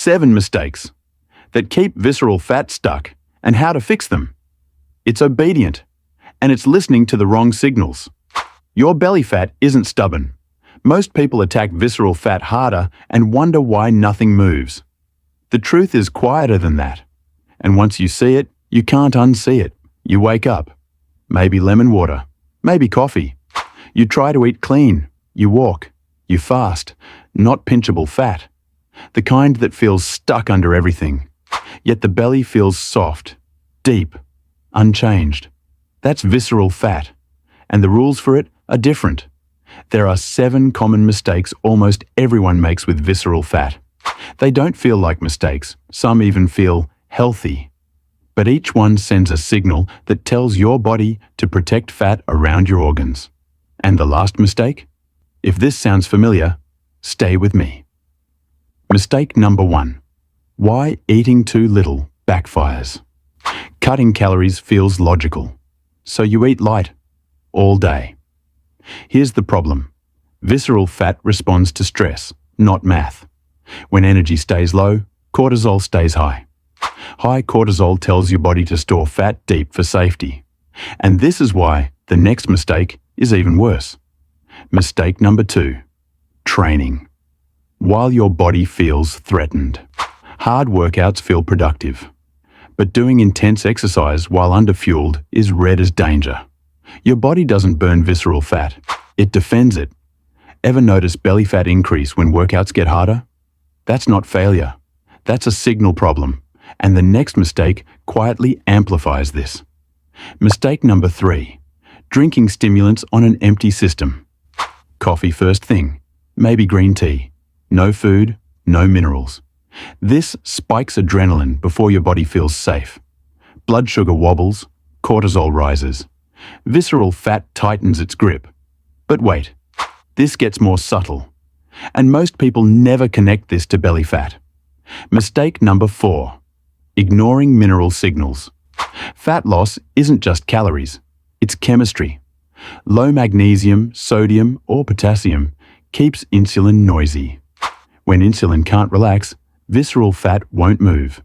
7 mistakes that keep visceral fat stuck and how to fix them. It's obedient, and it's listening to the wrong signals. Your belly fat isn't stubborn. Most people attack visceral fat harder and wonder why nothing moves. The truth is quieter than that. And once you see it, you can't unsee it. You wake up. Maybe lemon water. Maybe coffee. You try to eat clean. You walk. You fast. Not pinchable fat. The kind that feels stuck under everything. Yet the belly feels soft, deep, unchanged. That's visceral fat. And the rules for it are different. There are 7 common mistakes almost everyone makes with visceral fat. They don't feel like mistakes. Some even feel healthy. But each one sends a signal that tells your body to protect fat around your organs. And the last mistake? If this sounds familiar, stay with me. Mistake number 1. Why eating too little backfires. Cutting calories feels logical, so you eat light all day. Here's the problem. Visceral fat responds to stress, not math. When energy stays low, cortisol stays high. High cortisol tells your body to store fat deep for safety. And this is why the next mistake is even worse. Mistake number 2. Training. While your body feels threatened. Hard workouts feel productive. But doing intense exercise while underfueled is read as danger. Your body doesn't burn visceral fat. It defends it. Ever notice belly fat increase when workouts get harder? That's not failure. That's a signal problem. And the next mistake quietly amplifies this. Mistake number 3. Drinking stimulants on an empty system. Coffee first thing. Maybe green tea. No food, no minerals. This spikes adrenaline before your body feels safe. Blood sugar wobbles, cortisol rises. Visceral fat tightens its grip. But wait, this gets more subtle. And most people never connect this to belly fat. Mistake number 4. Ignoring mineral signals. Fat loss isn't just calories, it's chemistry. Low magnesium, sodium, or potassium keeps insulin noisy. When insulin can't relax, visceral fat won't move.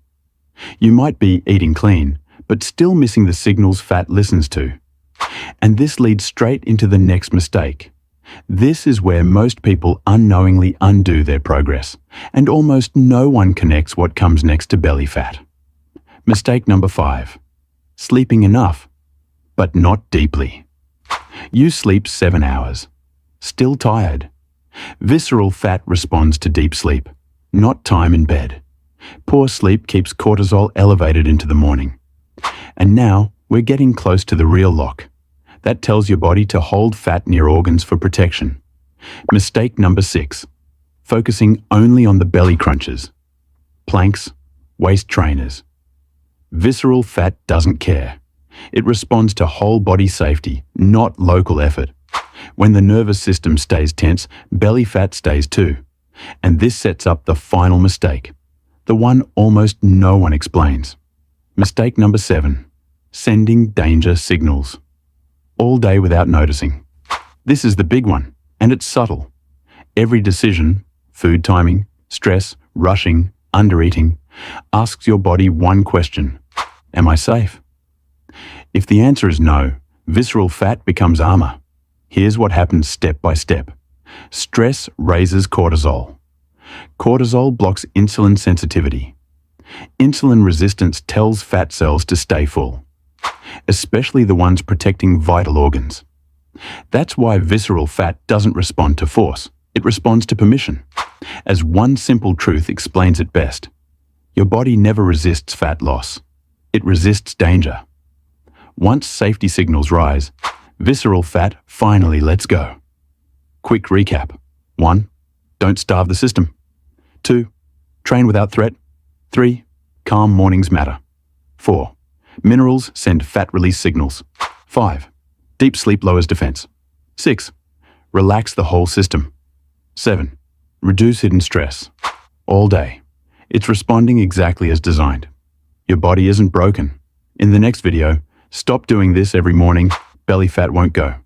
You might be eating clean, but still missing the signals fat listens to. And this leads straight into the next mistake. This is where most people unknowingly undo their progress, and almost no one connects what comes next to belly fat. Mistake number 5. Sleeping enough, but not deeply. You sleep 7 hours. Still tired. Visceral fat responds to deep sleep, not time in bed. Poor sleep keeps cortisol elevated into the morning. And now we're getting close to the real lock. That tells your body to hold fat near organs for protection. Mistake number 6. Focusing only on the belly crunches. Planks, waist trainers. Visceral fat doesn't care. It responds to whole body safety, not local effort. When the nervous system stays tense, belly fat stays too. And this sets up the final mistake, the one almost no one explains. Mistake number 7. Sending danger signals. All day without noticing. This is the big one, and it's subtle. Every decision, food timing, stress, rushing, undereating, asks your body one question: am I safe? If the answer is no, visceral fat becomes armor. Here's what happens step by step. Stress raises cortisol. Cortisol blocks insulin sensitivity. Insulin resistance tells fat cells to stay full, especially the ones protecting vital organs. That's why visceral fat doesn't respond to force. It responds to permission. As one simple truth explains it best: your body never resists fat loss. It resists danger. Once safety signals rise, visceral fat finally lets go. Quick recap. 1. Don't starve the system. 2. Train without threat. 3. Calm mornings matter. 4. Minerals send fat release signals. 5. Deep sleep lowers defense. 6. Relax the whole system. 7. Reduce hidden stress. All day. It's responding exactly as designed. Your body isn't broken. In the next video, stop doing this every morning. Belly fat won't go.